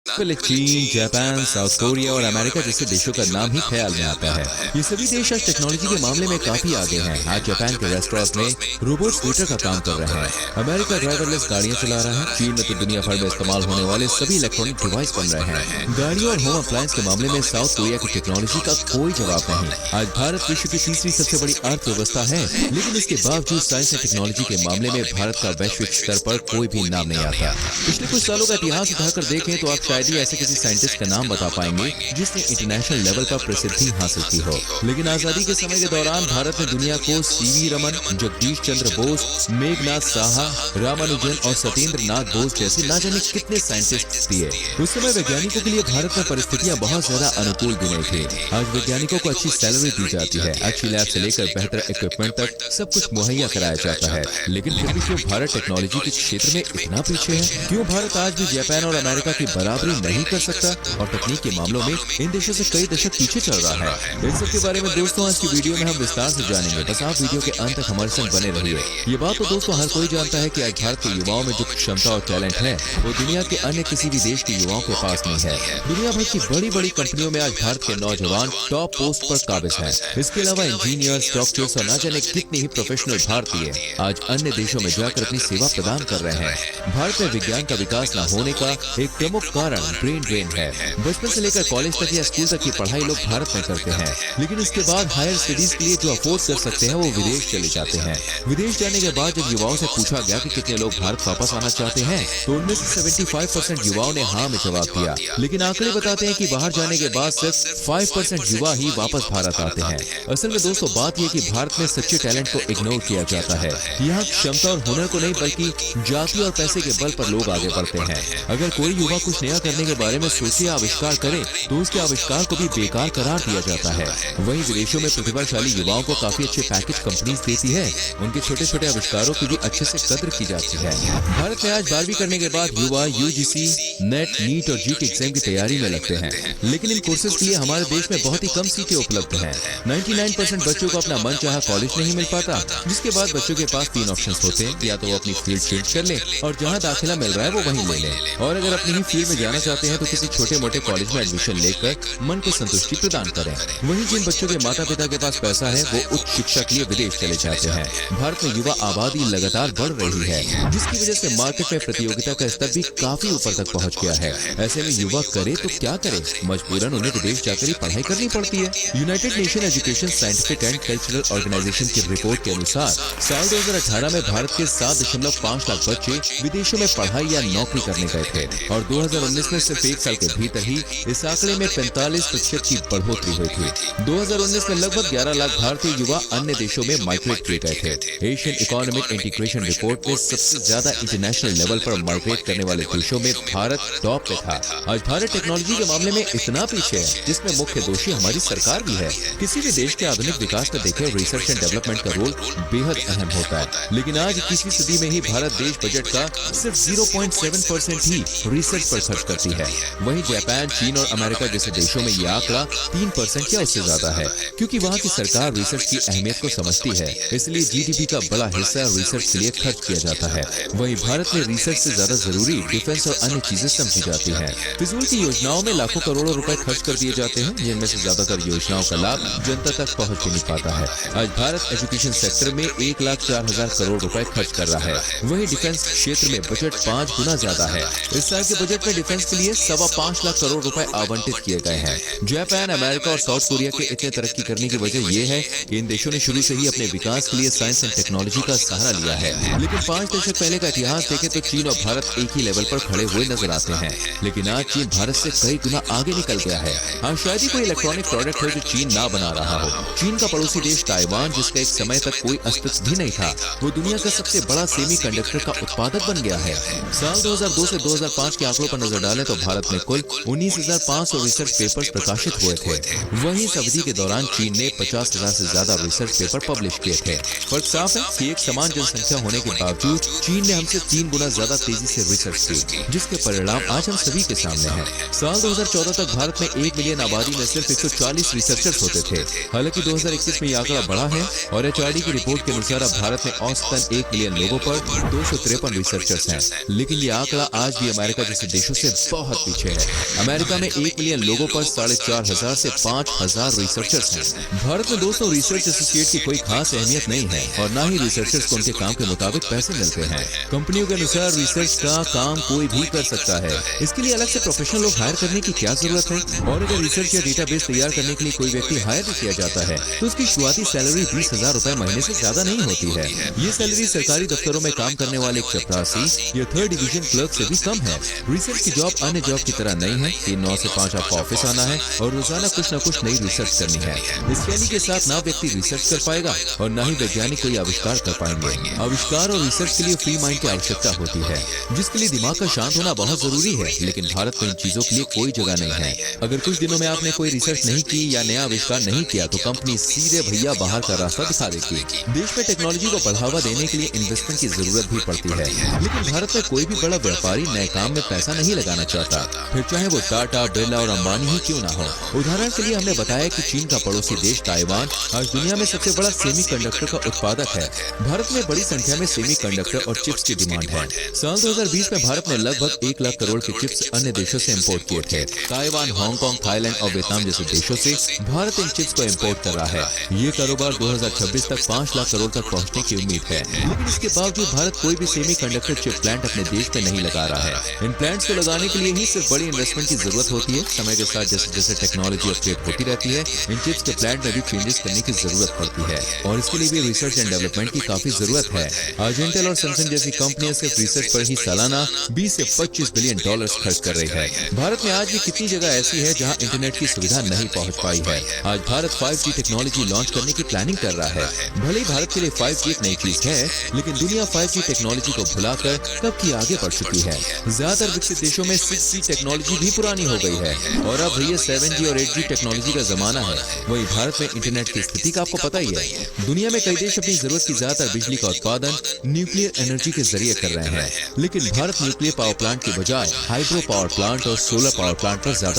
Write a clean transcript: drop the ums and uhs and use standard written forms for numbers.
पहले चीन, Japan, south Korea और अमेरिका जैसे देशों का नाम ही ख्याल में आता है। ये सभी देश आज टेक्नोलॉजी के मामले में काफी आगे हैं। आज जापान के रेस्टोरेंट में रोबोट्स वेटर का काम कर रहे हैं। अमेरिका ड्राइवरलेस गाड़ियां चला रहा है। चीन में तो दुनिया भर में इस्तेमाल होने वाले सभी इलेक्ट्रॉनिक डिवाइस बन रहे हैं। गाड़ियों और होम अप्लायंस के मामले में साउथ कोरिया की टेक्नोलॉजी का कोई जवाब नहीं। आज भारत विश्व की तीसरी सबसे बड़ी अर्थव्यवस्था है, लेकिन इसके बावजूद साइंस और टेक्नोलॉजी के मामले में भारत का वैश्विक स्तर पर कोई भी नाम नहीं आता। पिछले कुछ सालों का इतिहास उठाकर देखें तो आप शायद ही ऐसे किसी साइंटिस्ट का नाम बता पाएंगे जिसने इंटरनेशनल लेवल पर प्रसिद्धि हासिल की हो। लेकिन आजादी के समय के दौरान भारत ने दुनिया को सीवी रमन, जगदीश चंद्र बोस, मेघनाथ साहा, रामानुजन और सत्येंद्र नाथ बोस जैसे न जाने कितने साइंटिस्ट दिए। उस समय वैज्ञानिकों के लिए भारत में परिस्थितियां बहुत ज्यादा अनुकूल भी नहीं थी। आज वैज्ञानिकों को अच्छी सैलरी दी जाती है, अच्छी लैब से लेकर बेहतर इक्विपमेंट तक सब कुछ मुहैया कराया जाता है। लेकिन फिर भी क्यों भारत टेक्नोलॉजी के क्षेत्र में इतना पीछे है? क्यों भारत आज भी जापान और अमेरिका की बराबरी नहीं कर सकता और तकनीक के मामलों में इन देशों से कई दशक पीछे चल रहा है? इन सब के बारे में दोस्तों आज की वीडियो में हम विस्तार से जानेंगे। बस आप वीडियो के अंत तक हमारे संग बने रहिए। ये बात तो दोस्तों हर कोई जानता है कि आज भारत के युवाओं में जो क्षमता और टैलेंट है वो दुनिया के अन्य किसी भी देश के युवाओं के पास नहीं है। दुनिया भर की बड़ी बड़ी कंपनियों में आज भारत के नौजवान टॉप पोस्ट पर काबिज हैं। इसके अलावा इंजीनियर्स, डॉक्टर्स और न जाने कितने ही प्रोफेशनल भारतीय आज अन्य देशों में जाकर अपनी सेवा प्रदान कर रहे हैं। भारत में विज्ञान का विकास न होने का एक प्रमुख कारण ब्रेन ड्रेन है। बचपन से लेकर कॉलेज तक या स्कूल तक की पढ़ाई लोग भारत में करते हैं, लेकिन इसके बाद हायर स्टडीज के लिए जो अफोर्ड कर सकते हैं वो विदेश चले जाते हैं। विदेश जाने के बाद जब युवाओं से पूछा गया कि कितने लोग भारत वापस आना चाहते हैं तो उनमें से 75% युवाओं ने हाँ में जवाब दिया। लेकिन आंकड़े बताते हैं कि बाहर जाने के बाद सिर्फ 5% युवा ही वापस भारत आते हैं। असल में दोस्तों बात यह कि भारत में सच्चे टैलेंट को इग्नोर किया जाता है। यहाँ क्षमता और हुनर को नहीं बल्कि जाति और पैसे के बल पर लोग आगे बढ़ते हैं। अगर कोई युवा कुछ नया करने के बारे में सोचे या आविष्कार करे तो उसके आविष्कार को भी बेकार करार दिया जाता है। वहीं विदेशों में प्रतिभाशाली युवाओं को काफी अच्छे पैकेज कंपनीज देती है। उनके छोटे छोटे आविष्कारों की भी अच्छे से कद्र की जाती है। भारत में आज 12वीं करने के बाद युवा यूजीसी, नेट, नीट और जीट एग्जाम की तैयारी में लगते हैं, लेकिन इन कोर्सेज के लिए हमारे देश में बहुत ही कम सीटें उपलब्ध हैं। 99% बच्चों को अपना मनचाहा कॉलेज नहीं मिल पाता, जिसके बाद बच्चों के पास 3 ऑप्शन होते हैं, या तो वो अपनी फील्ड चेंज कर ले और जहाँ दाखिला मिल रहा है वो वहीं ले लें, और अगर अपनी ही फील्ड में जाना चाहते हैं तो किसी छोटे मोटे कॉलेज में एडमिशन लेकर मन को संतुष्टि प्रदान करें। वहीं जिन बच्चों के माता पिता के पास पैसा है वो उच्च शिक्षा के लिए विदेश चले जाते हैं। भारत में युवा आबादी लगातार बढ़ रही है, जिसकी वजह से मार्केट में प्रतियोगिता का स्तर भी काफी ऊपर तक पहुंच गया है। ऐसे में युवा करे तो क्या करे, मजबूरन उन्हें विदेश जाकर ही पढ़ाई करनी पड़ती है। United Nation Education, Scientific and Cultural Organisation की रिपोर्ट के अनुसार साल 2018 में भारत के 7.5 लाख बच्चे विदेशों में पढ़ाई या नौकरी करने गए थे और 2019 में सिर्फ 1 साल के भीतर ही इस आंकड़े में 45% की बढ़ोतरी हुई थी। 2019 में लगभग 11 लाख भारतीय युवा अन्य देशों में माइग्रेट किए गए थे। एशियन इकोनॉमिक इंटीग्रेशन रिपोर्ट में सबसे ज्यादा इंटरनेशनल लेवल पर माइग्रेट करने वाले देशों में भारत टॉप पे था। आज भारत टेक्नोलॉजी के मामले में इतना पीछे है जिसमें मुख्य दोषी हमारी सरकार भी है। किसी भी देश के आधुनिक विकास में देखें रिसर्च एंड डेवलपमेंट का रोल बेहद अहम होता है, लेकिन आज 21वीं सदी में ही भारत देश बजट का सिर्फ 0.7% ही रिसर्च पर खर्च करती है। वहीं जापान, चीन और अमेरिका जैसे देशों में यह आंकड़ा 3% या उससे ज्यादा है, क्योंकि वहाँ की सरकार रिसर्च की अहमियत को समझती है, इसलिए जीडीपी का बड़ा हिस्सा रिसर्च के लिए खर्च किया जाता है। वहीं भारत में रिसर्च से ज्यादा जरूरी डिफेंस और अन्य चीजें समझी जाती हैं। फिजूल की योजनाओं में लाखों करोड़ों रुपए खर्च कर दिए जाते हैं, जिनमें से ज्यादातर योजनाओं का लाभ जनता तक पहुँच भी नहीं पाता है। आज भारत एजुकेशन सेक्टर में 1,04,000 करोड़ रुपए खर्च कर रहा है। वहीं डिफेंस क्षेत्र में बजट 5 गुना ज्यादा है। इस साल के बजट में डिफेंस के लिए 5.25 लाख करोड़ रुपए आवंटित किए गए हैं। जापान, अमेरिका और साउथ कोरिया के इतने तरक्की करने की वजह यह है कि इन देशों ने शुरू से ही अपने विकास के लिए साइंस एंड टेक्नोलॉजी का सहारा लिया है। लेकिन 5 दशक पहले का इतिहास देखें तो चीन और भारत एक ही लेवल पर खड़े हुए नजर आते हैं, लेकिन आज चीन भारत से कई गुना आगे निकल गया है। हाँ, शायद ही कोई इलेक्ट्रॉनिक प्रोडक्ट हो जो चीन ना बना रहा हो। चीन का पड़ोसी देश ताइवान, जिसका एक समय तक कोई अस्तित्व भी नहीं था, वो दुनिया का सबसे बड़ा सेमीकंडक्टर का उत्पादक बन गया है। साल 2002 से 2005 के आंकड़ों पर नजर डालें तो भारत में कुल 19,500 रिसर्च पेपर्स प्रकाशित हुए थे। वहीं इस अवधि के दौरान चीन ने 50,000 से ज्यादा रिसर्च पेपर पब्लिश किए थे। फर्क साफ है कि एक समान जनसंख्या होने के बावजूद चीन ने हमसे 3 गुना ज्यादा तेजी से रिसर्च की, जिसके परिणाम आज हम सभी के सामने हैं। साल 2014 तक भारत में 1 मिलियन आबादी में सिर्फ 140 रिसर्चर्स होते थे। हालांकि 2021 में यह आंकड़ा बढ़ा है और एचआरडी की रिपोर्ट के अनुसार अब भारत में औसतन 1 मिलियन लोगों पर 253 रिसर्चर्स हैं। लेकिन ये आंकड़ा आज भी अमेरिका जैसे देशों से बहुत पीछे है। अमेरिका में 1 मिलियन लोगों पर 4,500 से 5,000 रिसर्चर्स हैं। भारत में दोस्तों रिसर्च एसोसिएट की कोई खास अहमियत नहीं है और न ही रिसर्चर्स को उनके काम के मुताबिक पैसे मिलते हैं। कंपनियों के अनुसार रिसर्च का काम कोई भी कर सकता है, इसके लिए अलग से प्रोफेशनल लोग हायर करने की क्या जरूरत है? और अगर रिसर्च या डेटाबेस तैयार करने के लिए कोई व्यक्ति हायर भी किया जाता है तो उसकी शुरुआती सैलरी 20,000 रुपए महीने से ज्यादा नहीं होती है। ये सैलरी सरकारी दफ्तरों में काम करने वाले एक चपरासी या 3rd डिवीजन क्लर्क से भी कम है। रिसर्च की जॉब अन्य जॉब की तरह नहीं है कि 9 से 5 आपको ऑफिस आना है और रोजाना कुछ न कुछ नई रिसर्च करनी है। इस शैली के साथ ना व्यक्ति रिसर्च कर पाएगा और न ही वैज्ञानिक कोई आविष्कार कर पाएंगे। आविष्कार और रिसर्च के लिए फ्री माइंड की आवश्यकता होती है, जिसके लिए दिमाग का शांत होना बहुत जरूरी है। लेकिन भारत में इन चीजों के लिए कोई जगह नहीं है। अगर कुछ दिनों में आपने कोई रिसर्च नहीं की या नया आविष्कार नहीं किया तो कंपनी सीधे भैया बाहर का रास्ता दिखा देगी। देश में टेक्नोलॉजी को बढ़ावा देने के लिए इन्वेस्टमेंट की जरूरत भी पड़ती है, लेकिन भारत में कोई भी बड़ा व्यापारी नए काम में पैसा नहीं लगाना चाहता, फिर चाहे वो टाटा, बिरला और अंबानी ही क्यों ना हो। उदाहरण के लिए हमने बताया कि चीन का पड़ोसी देश ताइवान आज दुनिया में सबसे बड़ा सेमीकंडक्टर का उत्पादक है। भारत में बड़ी संख्या में सेमीकंडक्टर और चिप्स की डिमांड है। साल 2020 में भारत ने लगभग 1 लाख करोड़ के चिप्स अन्य देशों से इम्पोर्ट किए थे। ताइवान, हांगकांग, थाईलैंड और वियतनाम जैसे देशों से भारत इन चिप्स को इम्पोर्ट कर रहा है। ये कारोबार 2026 तक 5 लाख करोड़ तक पहुंचने की उम्मीद है। लेकिन इसके बावजूद भारत कोई भी सेमीकंडक्टर चिप प्लांट अपने देश में नहीं लगा रहा है। इन प्लांट्स को लगाने के लिए ही सिर्फ बड़ी इन्वेस्टमेंट की जरूरत होती है। समय के साथ जैसे जैसे टेक्नोलॉजी अपडेट होती रहती है, इन चिप्स के प्लांट में भी चेंजेस करने की जरूरत पड़ती है और इसके लिए भी रिसर्च एंड डेवलपमेंट की काफी जरूरत है। आज इंटेल और सैमसंग जैसी कंपनियां सिर्फ रिसर्च पर ही सालाना 20 से 25 बिलियन डॉलर खर्च कर रही है। भारत में आज भी कितनी जगह ऐसी है जहां इंटरनेट की सुविधा नहीं पहुंच पाई है। आज भारत 5G टेक्नोलॉजी लॉन्च करने की प्लानिंग कर रहा है। भले ही भारत के लिए 5G एक नई चीज है, लेकिन दुनिया 5G टेक्नोलॉजी को भुलाकर कब की आगे बढ़ चुकी है। ज्यादातर विकसित देशों में 6G टेक्नोलॉजी भी पुरानी हो गई है और अब भैया 7G और 8G टेक्नोलॉजी का जमाना है। वही भारत में इंटरनेट की स्थिति का आपको पता ही है। दुनिया में कई देश अपनी जरूरत की ज्यादातर बिजली का उत्पादन न्यूक्लियर एनर्जी के जरिए कर रहे हैं, लेकिन भारत न्यूक्लियर पावर प्लांट के बजाय हाइड्रो पावर प्लांट और सोलर पावर प्लांट पर ज्यादा